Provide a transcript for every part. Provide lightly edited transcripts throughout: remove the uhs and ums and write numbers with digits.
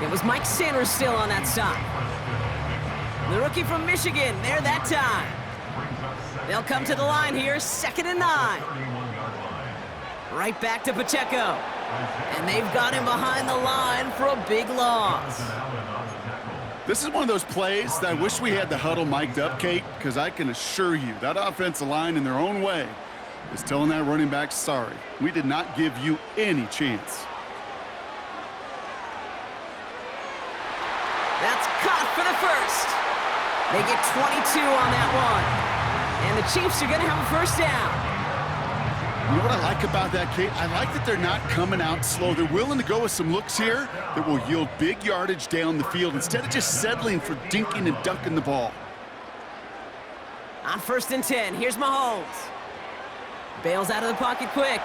It was Mike Sanders still on that side. The rookie from Michigan, there that time. They'll come to the line here, 2nd and 9. Right back to Pacheco. And they've got him behind the line for a big loss. This is one of those plays that I wish we had the huddle mic'd up, Kate, because I can assure you that offensive line in their own way is telling that running back, sorry, we did not give you any chance. That's caught for the first. They get 22 on that one. And the Chiefs are going to have a first down. You know what I like about that, Kate? I like that they're not coming out slow. They're willing to go with some looks here that will yield big yardage down the field instead of just settling for dinking and dunking the ball. On 1st and 10, here's Mahomes. Bails out of the pocket quick.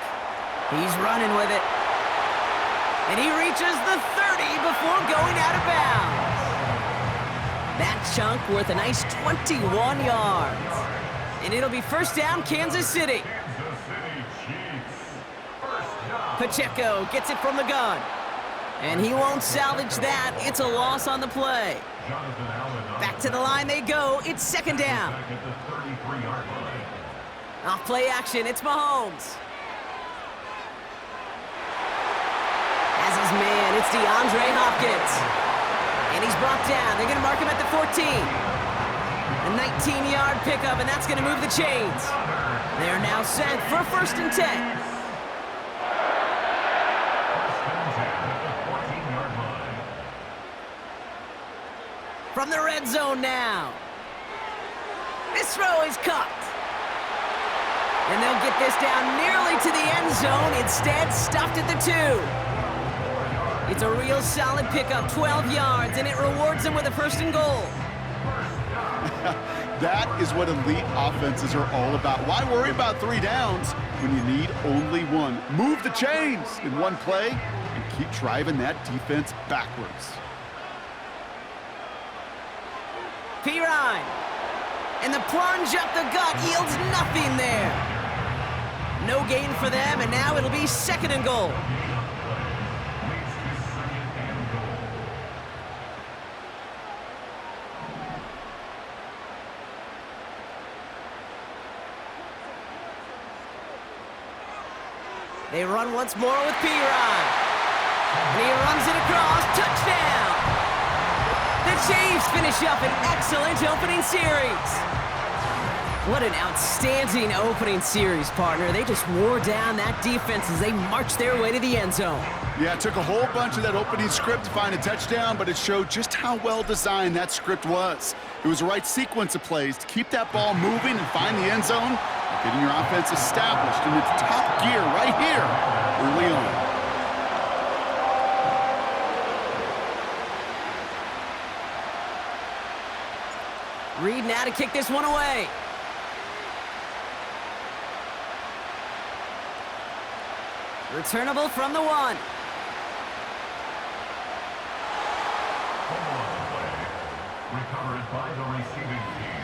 He's running with it. And he reaches the 30 before going out of bounds. That chunk worth a nice 21 yards. And it'll be first down, Kansas City. Pacheco gets it from the gun. And he won't salvage that. It's a loss on the play. Back to the line they go. It's 2nd down. Off play action, it's Mahomes. As his man, it's DeAndre Hopkins. And he's brought down. They're going to mark him at the 14. A 19-yard pickup, and that's going to move the chains. They're now set for 1st and 10. From the red zone now. This throw is caught. And they'll get this down nearly to the end zone. Instead, stopped at the 2. It's a real solid pickup, 12 yards, and it rewards them with a 1st and goal. That is what elite offenses are all about. Why worry about 3 downs when you need only 1? Move the chains in one play and keep driving that defense backwards. Pirine. And the plunge up the gut yields nothing there. No gain for them, and now it'll be 2nd and goal. They run once more with Pirine. And he runs it across. Touchdown! The Chiefs finish up an excellent opening series. What an outstanding opening series, partner. They just wore down that defense as they marched their way to the end zone. Yeah, it took a whole bunch of that opening script to find a touchdown, but it showed just how well designed that script was. It was the right sequence of plays to keep that ball moving and find the end zone, and getting your offense established in its top gear right here early on. Reed now to kick this one away. Returnable from the 1. Recovered by the receiving team.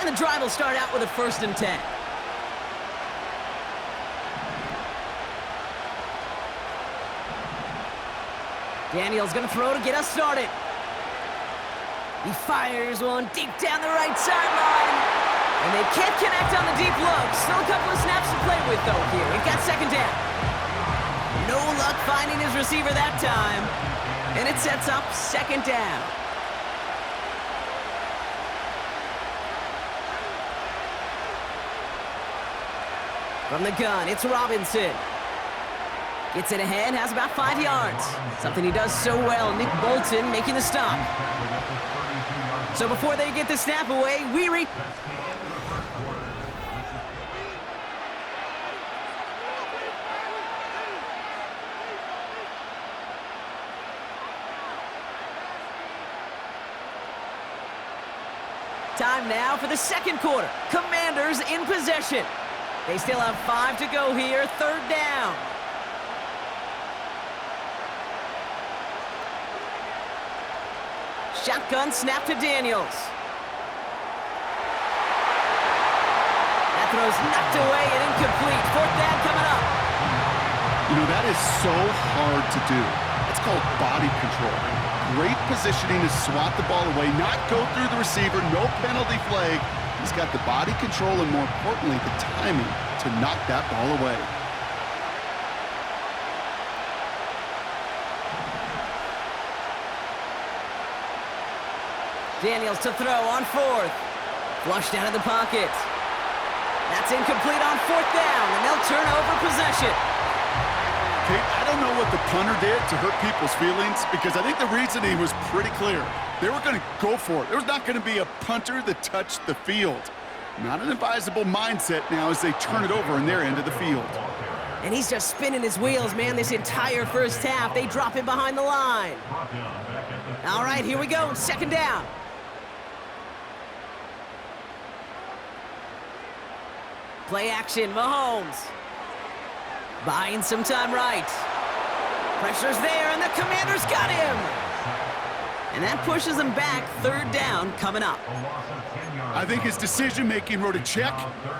And the drive will start out with a 1st and 10. Daniel's going to throw to get us started. He fires one deep down the right sideline. And they can't connect on the deep look. Still a couple of snaps to play with, though, here. He got 2nd down. No luck finding his receiver that time. And it sets up 2nd down. From the gun, it's Robinson. Gets it ahead, has about 5 yards. Something he does so well. Nick Bolton making the stop. So before they get the snap away, Time now for the 2nd quarter. Commanders in possession. They still have 5 to go here, 3rd down. Shotgun snap to Daniels. That throw's knocked away and incomplete. 4th down coming up. You know, that is so hard to do. It's called body control. Great positioning to swat the ball away, not go through the receiver, no penalty flag. He's got the body control and, more importantly, the timing to knock that ball away. Daniels to throw on fourth. Flushed out of the pocket. That's incomplete on fourth down, and they'll turn over possession. Kate, I don't know what the punter did to hurt people's feelings, because I think the reasoning was pretty clear. They were going to go for it. There was not going to be a punter that touched the field. Not an advisable mindset now as they turn it over in their end of the field. And he's just spinning his wheels, man, this entire first half. They drop him behind the line. All right, here we go, second down. Play action, Mahomes. Buying some time right. Pressure's there, and the Commanders got him. And that pushes them back, third down coming up. I think his decision-making wrote a check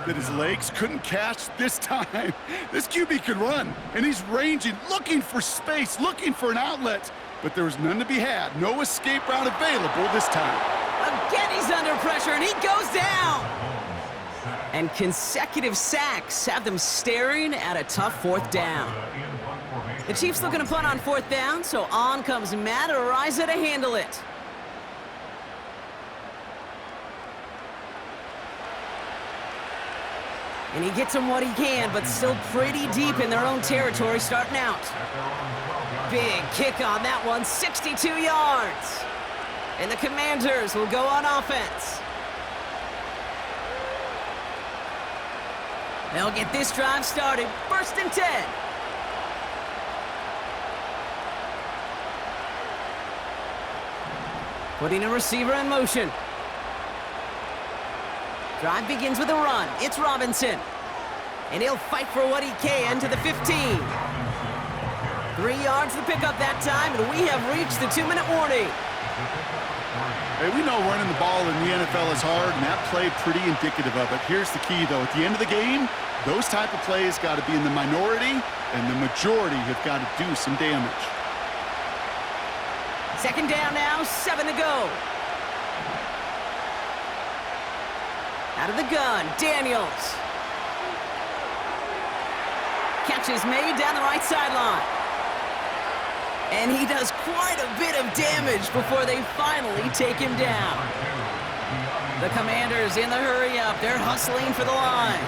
that his legs couldn't catch this time. This QB can run, and he's ranging, looking for space, looking for an outlet. But there was none to be had. No escape route available this time. Again, he's under pressure, and he goes down. And consecutive sacks have them staring at a tough fourth down. The Chiefs looking to punt on fourth down, so on comes Matt Araiza to handle it. And he gets them what he can, but still pretty deep in their own territory starting out. Big kick on that one, 62 yards. And the Commanders will go on offense. They'll get this drive started, first and 10. Putting a receiver in motion. Drive begins with a run. It's Robinson. And he'll fight for what he can to the 15. 3 yards to pick up that time, and we have reached the 2-minute warning. Hey, we know running the ball in the NFL is hard, and that play pretty indicative of it. Here's the key, though. At the end of the game, those type of plays got to be in the minority, and the majority have got to do some damage. Second down now, 7 to go. Out of the gun, Daniels. Catch is made down the right sideline. And he does quite a bit of damage before they finally take him down. The Commanders in the hurry-up. They're hustling for the line.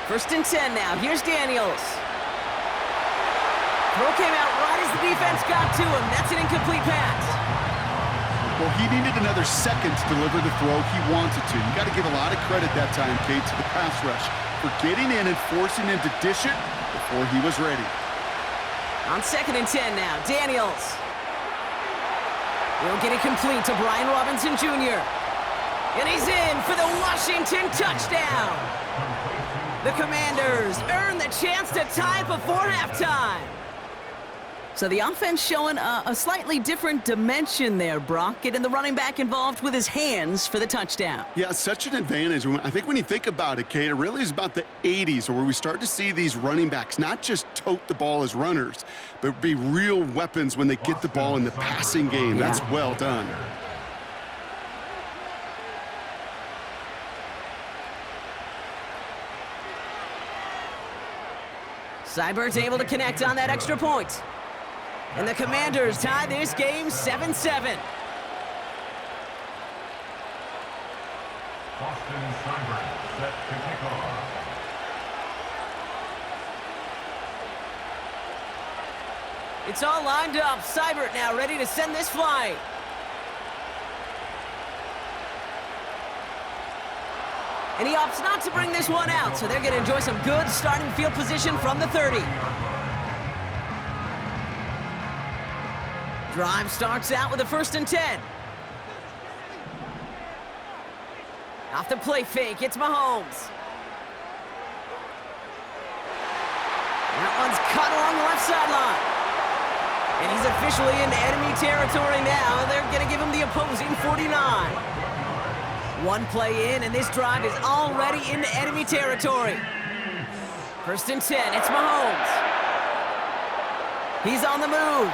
First and 10 now. Here's Daniels. Throw came out right as the defense got to him. That's an incomplete pass. Well, he needed another second to deliver the throw he wanted to. You got to give a lot of credit that time, Kate, to the pass rush for getting in and forcing him to dish it before he was ready. On second and 10 now, Daniels. He'll get it complete to Brian Robinson Jr. And he's in for the Washington touchdown. The Commanders earn the chance to tie before halftime. So the offense showing a slightly different dimension there, Brock, getting the running back involved with his hands for the touchdown. Yeah, such an advantage. I think when you think about it, Kate, it really is about the 80s where we start to see these running backs not just tote the ball as runners, but be real weapons when they get the ball in the passing game. Yeah. That's well done. Seibert's able to connect on that extra point. And the Commanders tie this game 7-7. Austin Seibert set to kick off. It's all lined up. Seibert now ready to send this flying. And he opts not to bring this one out, so they're going to enjoy some good starting field position from the 30. Drive starts out with a first and 10. Off the play fake, it's Mahomes. That one's cut along the left sideline. And he's officially in enemy territory now. They're going to give him the opposing 49. One play in, and this drive is already into enemy territory. 1st and 10, it's Mahomes. He's on the move.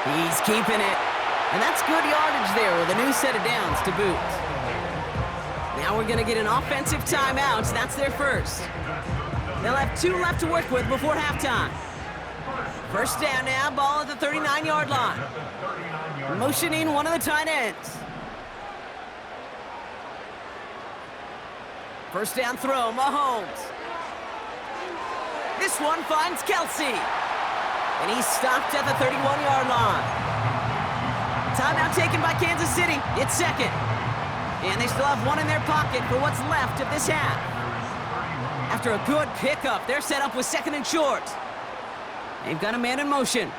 He's keeping it. And that's good yardage there with a new set of downs to boot. Now we're going to get an offensive timeout. That's their first. They'll have 2 left to work with before halftime. 1st down now, ball at the 39-yard line. Motioning one of the tight ends. 1st down throw, Mahomes. This one finds Kelsey. And he's stopped at the 31-yard line. Timeout taken by Kansas City. It's 2nd. And they still have 1 in their pocket for what's left of this half. After a good pickup, they're set up with 2nd and short. They've got a man in motion.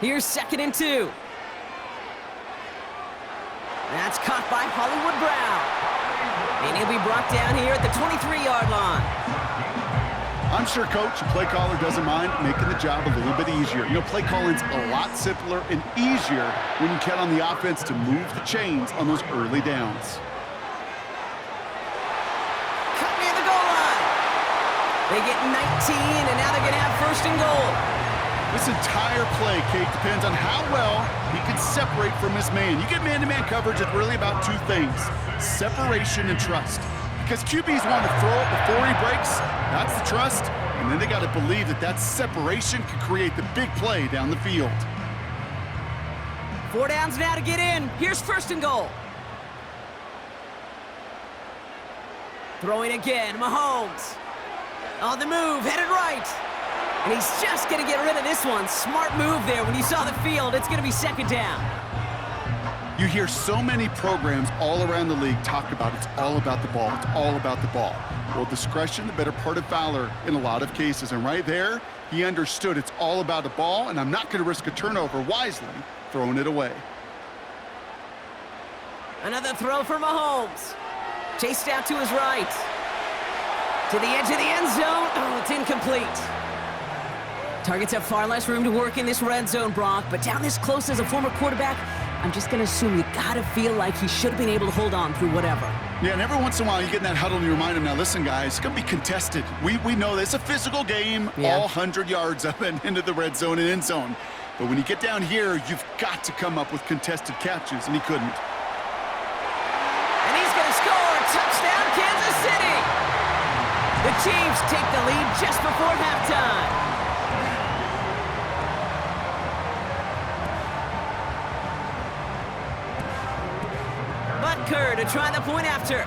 Here's 2nd and 2. That's caught by Hollywood Brown. And he'll be brought down here at the 23-yard line. I'm sure coach and play caller doesn't mind making the job a little bit easier. You know, play calling's a lot simpler and easier when you count on the offense to move the chains on those early downs. Cut near the goal line. They get 19, and now they're going to have 1st and goal. This entire play, Kate, depends on how well he can separate from his man. You get man-to-man coverage, it's really about 2 things, separation and trust. Because QBs want to throw it before he breaks, that's the trust, and then they got to believe that that separation can create the big play down the field. 4 downs now to get in. Here's 1st and goal. Throwing again, Mahomes. On the move, headed right. And he's just going to get rid of this one. Smart move there. When you saw the field, it's going to be 2nd down. You hear so many programs all around the league talk about it's all about the ball, it's all about the ball. Well, discretion, the better part of valor in a lot of cases. And right there, he understood it's all about the ball, and I'm not going to risk a turnover wisely, throwing it away. Another throw for Mahomes. Chased out to his right. To the edge of the end zone. Oh, it's incomplete. Targets have far less room to work in this red zone, Brock, but down this close as a former quarterback, I'm just going to assume you got to feel like he should have been able to hold on through whatever. Yeah, and every once in a while you get in that huddle and you remind him, now listen, guys, it's going to be contested. We know this. It's a physical game, all 100 yards up and into the red zone and end zone. But when you get down here, you've got to come up with contested catches, and he couldn't. And he's going to score. Touchdown, Kansas City. The Chiefs take the lead just before halftime. Butker to try the point after.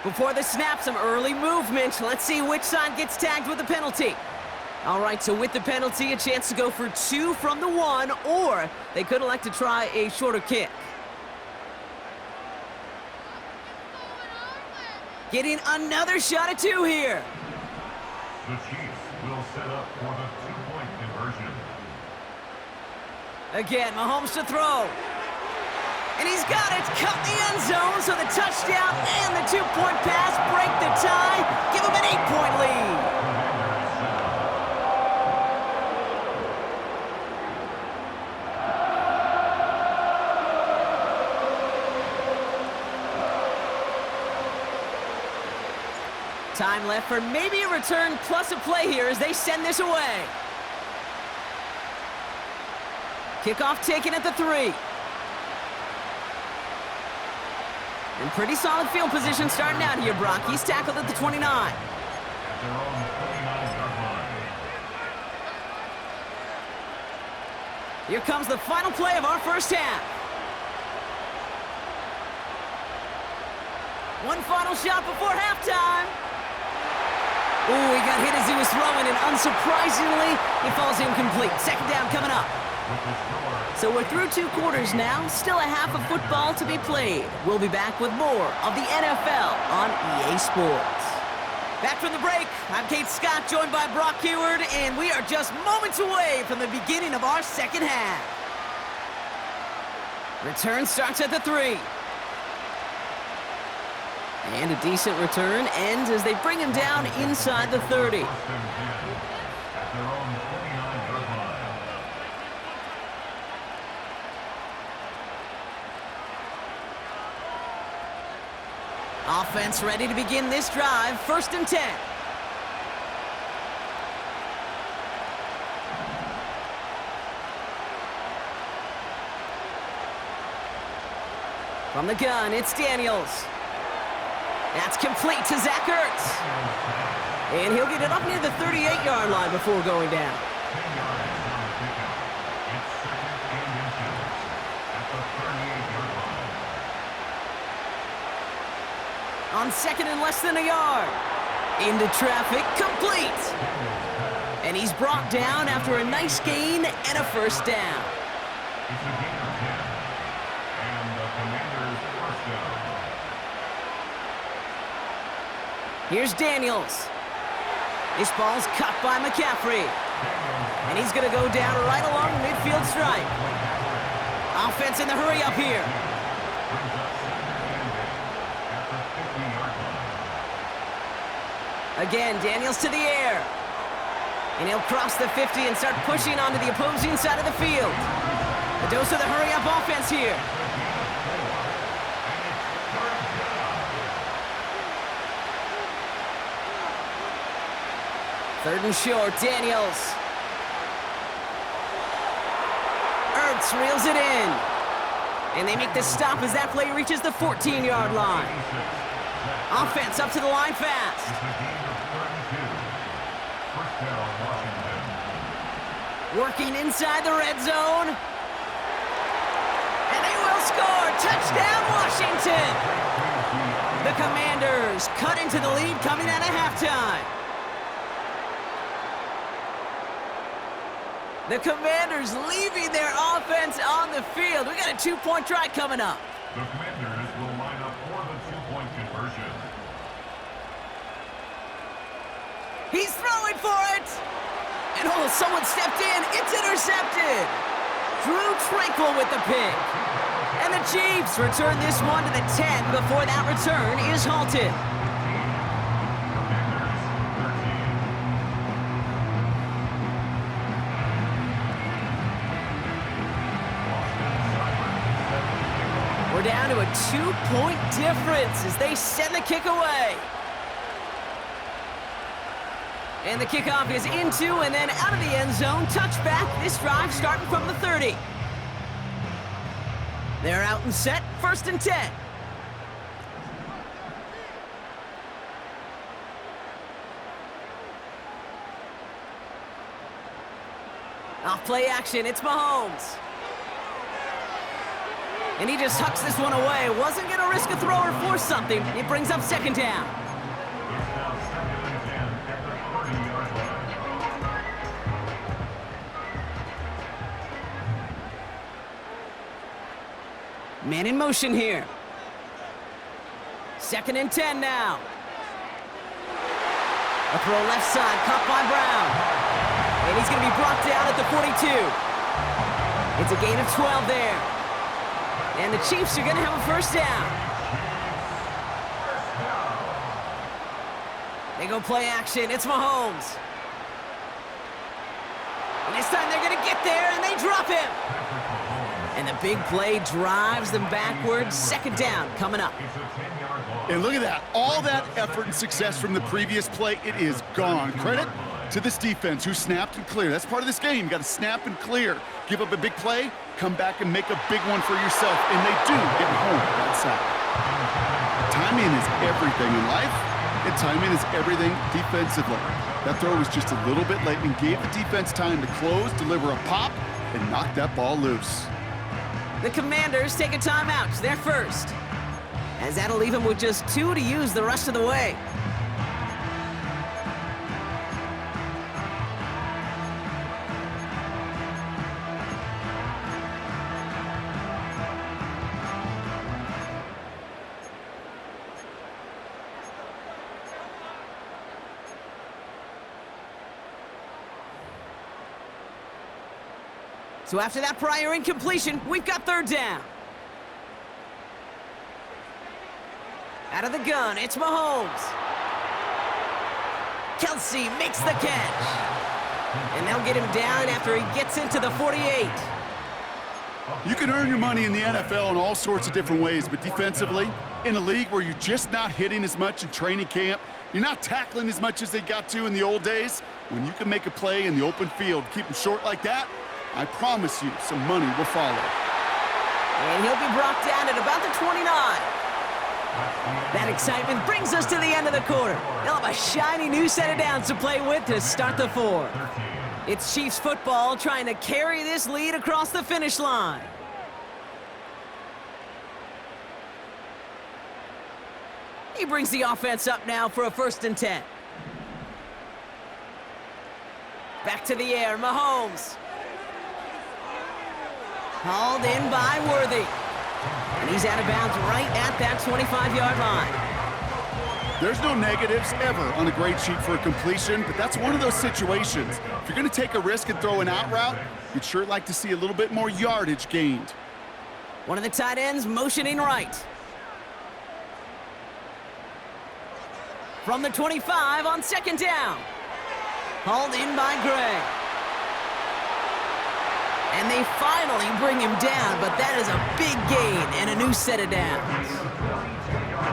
Before the snap, some early movement. Let's see which side gets tagged with the penalty. All right, so with the penalty, a chance to go for 2 from the 1, or they could elect to try a shorter kick. Getting another shot at 2 here. The Chiefs will set up for the 2-point conversion. Again, Mahomes to throw. And he's got it, cut the end zone, so the touchdown and the 2-point pass break the tie, give him an 8-point lead. Time left for maybe a return plus a play here as they send this away. Kickoff taken at the 3. And pretty solid field position starting out here, Brock. He's tackled at the 29. At their own 29-yard line. Here comes the final play of our first half. One final shot before halftime. Ooh, he got hit as he was throwing, and unsurprisingly, he falls incomplete. 2nd down coming up. So we're through 2 quarters now, still a half of football to be played. We'll be back with more of the NFL on EA Sports. Back from the break, I'm Kate Scott, joined by Brock Heward, and we are just moments away from the beginning of our second half. Return starts at the 3. And a decent return ends as they bring him down inside the 30. At their own 29-yard line. Offense ready to begin this drive. 1st and 10. From the gun, it's Daniels. That's complete to Zach Ertz. And he'll get it up near the 38-yard line before going down. 10 yards on the pickup. It's 2nd and inches at the 38-yard line. On 2nd and less than a yard. Into traffic, complete. And he's brought down after a nice gain and a 1st down. It's a gain of 10. And the Commanders' 1st down. Here's Daniels. This ball's cut by McCaffrey. And he's going to go down right along the midfield stripe. Offense in the hurry up here. Brings up 2nd and 8 at the 50-yard line. Again, Daniels to the air. And he'll cross the 50 and start pushing onto the opposing side of the field. A dose of the hurry-up offense here. Third and short, Daniels. Ertz reels it in. And they make the stop as that play reaches the 14-yard line. Offense up to the line fast. It's a gain of 32. 1st down, Washington. Working inside the red zone. And they will score. Touchdown, Washington. The Commanders cut into the lead coming out of halftime. The Commanders leaving their offense on the field. We got a 2-point try coming up. The Commanders will line up for the 2-point conversion. He's throwing for it. And oh, someone stepped in. It's intercepted. Drew Tranquil with the pick. And the Chiefs return this one to the 10 before that return is halted. We're down to a 2-point difference as they send the kick away. And the kickoff is into and then out of the end zone. Touchback, this drive starting from the 30. They're out and set, 1st and 10. Off play action, it's Mahomes. And he just hucks this one away. Wasn't going to risk a throw or force something. It brings up 2nd down. It's now 2nd and 10 at the 30-yard line. Man in motion here. 2nd and 10 now. A throw left side, caught by Brown. And he's going to be brought down at the 42. It's a gain of 12 there. And the Chiefs are going to have a 1st down. They go play action. It's Mahomes. And this time they're going to get there, and they drop him. And the big play drives them backwards. 2nd down coming up. It's a 10-yard loss. And look at that. All that effort and success from the previous play, it is gone. Credit to this defense who snapped and cleared. That's part of this game. You got to snap and clear. Give up a big play, come back and make a big one for yourself. And they do get home that sack. Timing is everything in life, and timing is everything defensively. That throw was just a little bit late and gave the defense time to close, deliver a pop, and knock that ball loose. The Commanders take a timeout. They're first. As that'll leave them with just 2 to use the rest of the way. So after that prior incompletion, we've got 3rd down. Out of the gun, it's Mahomes. Kelsey makes the catch. And they'll get him down after he gets into the 48. You can earn your money in the NFL in all sorts of different ways, but defensively, in a league where you're just not hitting as much in training camp, you're not tackling as much as they got to in the old days, when you can make a play in the open field, keep them short like that, I promise you some money will follow. And he'll be brought down at about the 29. That excitement brings us to the end of the quarter. They'll have a shiny new set of downs to play with to start the fourth. It's Chiefs football trying to carry this lead across the finish line. He brings the offense up now for a 1st and 10. Back to the air, Mahomes. Hauled in by Worthy. And he's out of bounds right at that 25-yard line. There's no negatives ever on a grade sheet for a completion, but that's one of those situations. If you're going to take a risk and throw an out route, you'd sure like to see a little bit more yardage gained. One of the tight ends motioning right. From the 25 on 2nd down. Hauled in by Gray. And they finally bring him down, but that is a big gain and a new set of downs.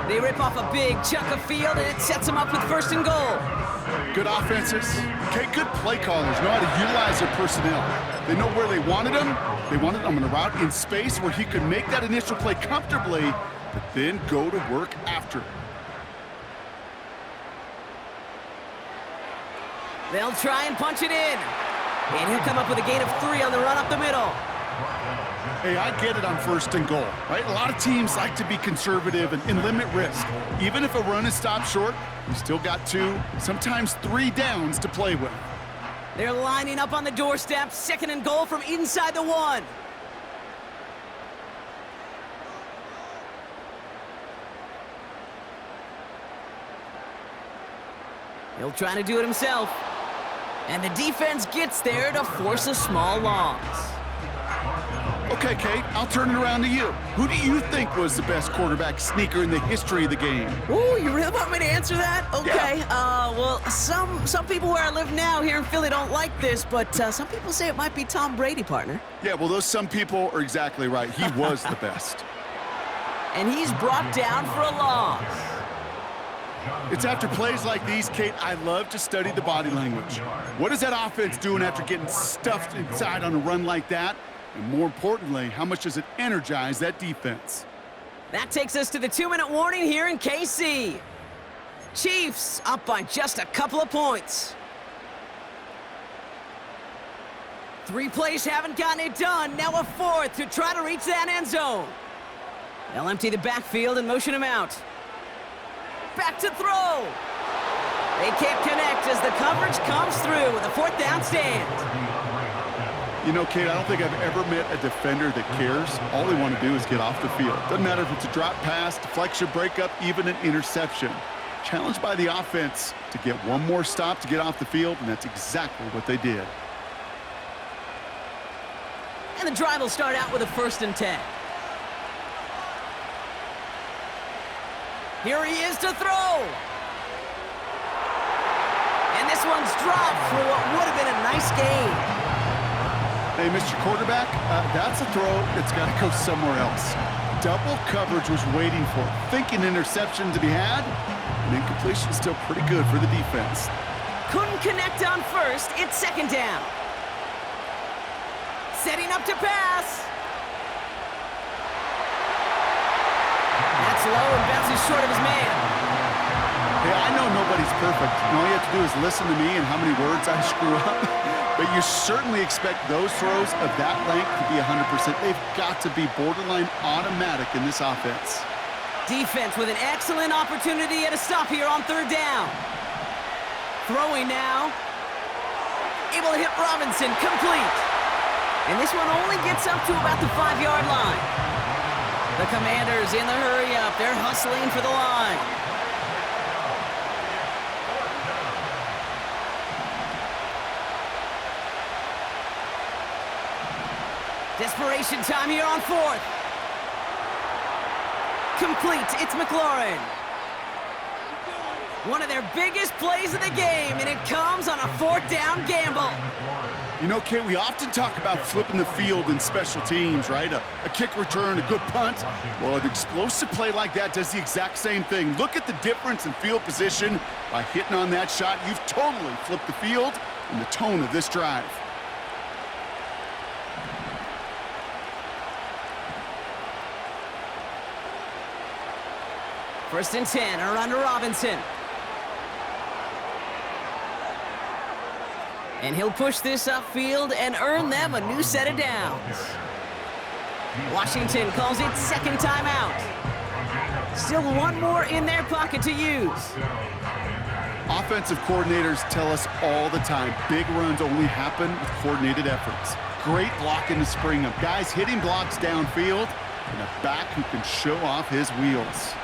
They rip off a big chunk of field, and it sets them up with 1st and goal. Good offenses. Okay, good play callers know how to utilize their personnel. They know where they wanted him. They wanted him on a route in space where he could make that initial play comfortably, but then go to work after. They'll try and punch it in. And he'll come up with a gain of 3 on the run up the middle. Hey, I get it on 1st and goal, right? A lot of teams like to be conservative and limit risk. Even if a run is stopped short, you still got 2, sometimes 3 downs to play with. They're lining up on the doorstep. 2nd and goal from inside the 1. He'll try to do it himself. And the defense gets there to force a small loss. Okay, Kate, I'll turn it around to you. Who do you think was the best quarterback sneaker in the history of the game? Ooh, you really want me to answer that? Okay, Yeah. Well, some people where I live now here in Philly don't like this, but some people say it might be Tom Brady, partner. Yeah, well, those some people are exactly right. He was the best. And he's brought down for a loss. It's after plays like these, Kate, I love to study the body language. What is that offense doing after getting stuffed inside on a run like that? And more importantly, how much does it energize that defense? That takes us to the 2-minute warning here in KC. Chiefs up by just a couple of points. 3 plays haven't gotten it done. Now a 4th to try to reach that end zone. They'll empty the backfield and motion him out. Back to throw. They can't connect as the coverage comes through with a 4th down stand. You know, Kate, I don't think I've ever met a defender that cares. All they want to do is get off the field. Doesn't matter if it's a drop pass, deflection, breakup, even an interception. Challenged by the offense to get one more stop to get off the field, and that's exactly what they did. And the drive will start out with a 1st and 10. Here he is to throw. And this one's dropped for what would have been a nice gain. Hey, Mr. Quarterback, that's a throw that's got to go somewhere else. Double coverage was waiting for it. Thinking interception to be had, and incompletion still pretty good for the defense. Couldn't connect on 1st. It's 2nd down. Setting up to pass. That's low and bounces short of his man. Hey, I know nobody's perfect. And all you have to do is listen to me and how many words I screw up. But you certainly expect those throws of that length to be 100%. They've got to be borderline automatic in this offense. Defense with an excellent opportunity at a stop here on 3rd down. Throwing now. Able to hit Robinson, complete. And this one only gets up to about the 5-yard line. The Commanders in the hurry-up. They're hustling for the line. Desperation time here on 4th. Complete. It's McLaurin. One of their biggest plays of the game, and it comes on a 4th down gamble. You know, Kate, we often talk about flipping the field in special teams, right? A kick return, a good punt. Well, an explosive play like that does the exact same thing. Look at the difference in field position. By hitting on that shot, you've totally flipped the field and the tone of this drive. First and 10, around to Robinson. And he'll push this upfield and earn them a new set of downs. Washington calls it second timeout. Still one more in their pocket to use. Offensive coordinators tell us all the time, big runs only happen with coordinated efforts. Great blocking to spring them. Guys hitting blocks downfield, and a back who can show off his wheels.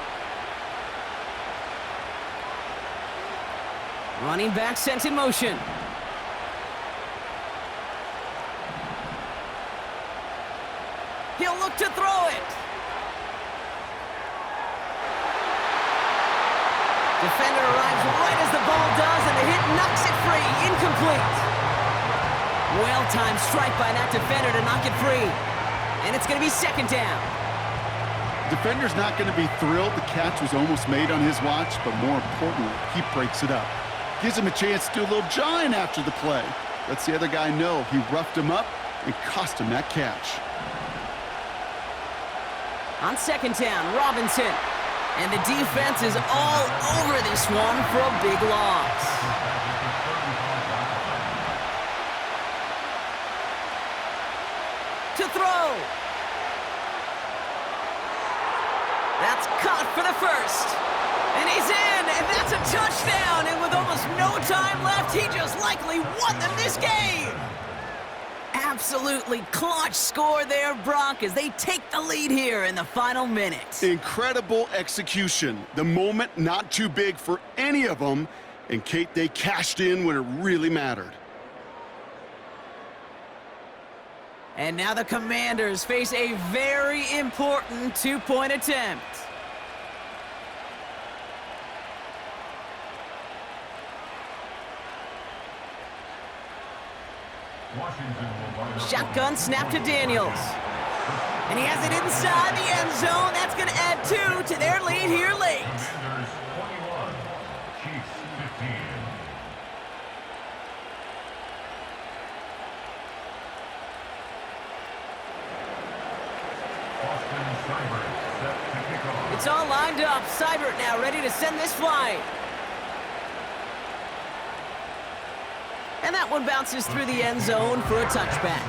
Running back sent in motion. He'll look to throw it. Defender arrives right as the ball does, and the hit knocks it free. Incomplete. Well-timed strike by that defender to knock it free. And it's going to be second down. Defender's not going to be thrilled the catch was almost made on his watch, but more importantly, he breaks it up. Gives him a chance to do a little jawing after the play. Lets the other guy know he roughed him up and cost him that catch. On second down, Robinson. And the defense is all over this one for a big loss. To throw. That's caught for the first. And he's in, and that's a touchdown. And with almost no time left, he just likely won them this game. Absolutely clutch score there, Brock, as they take the lead here in the final minute. Incredible execution. The moment not too big for any of them. And, Kate, they cashed in when it really mattered. And now the Commanders face a very important two-point attempt. Shotgun snap to Daniels. And he has it inside the end zone. That's going to add 2 to their lead here late. It's all lined up. Seibert now ready to send this flying. And that one bounces through the end zone for a touchback.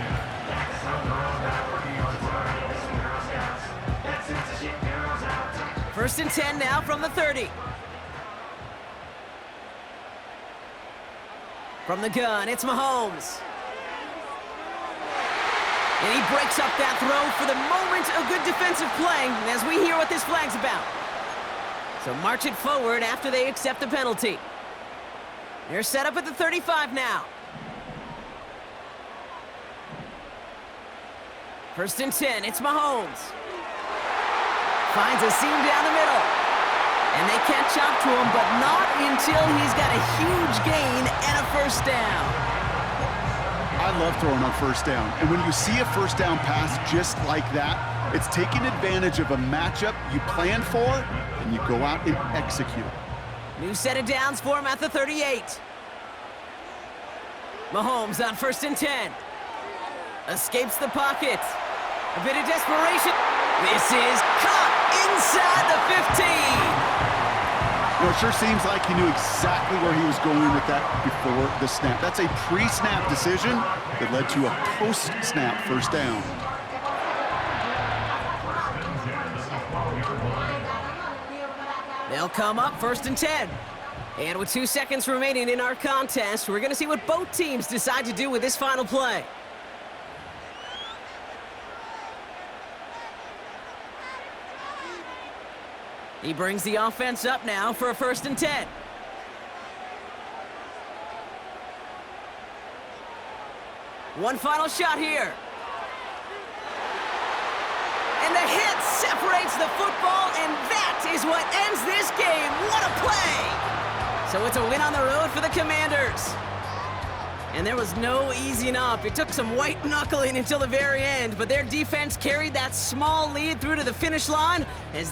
First and 10 now from the 30. From the gun, it's Mahomes. And he breaks up that throw for the moment. A good defensive play as we hear what this flag's about. So march it forward after they accept the penalty. They're set up at the 35 now. First and 10, it's Mahomes. Finds a seam down the middle. And they catch up to him, but not until he's got a huge gain and a first down. I love throwing on first down. And when you see a first down pass just like that, it's taking advantage of a matchup you planned for, and you go out and execute. New set of downs for him at the 38. Mahomes on first and 10. Escapes the pocket. A bit of desperation. This is caught inside the 15. You know, it sure seems like he knew exactly where he was going with that before the snap. That's a pre-snap decision that led to a post-snap first down. They'll come up first and 10. And with 2 seconds remaining in our contest, we're going to see what both teams decide to do with this final play. He brings the offense up now for a first and 10. One final shot here. And the hit separates the football, and that is what ends this game. What a play! So it's a win on the road for the Commanders. And there was no easing up. It took some white knuckling until the very end, but their defense carried that small lead through to the finish line as they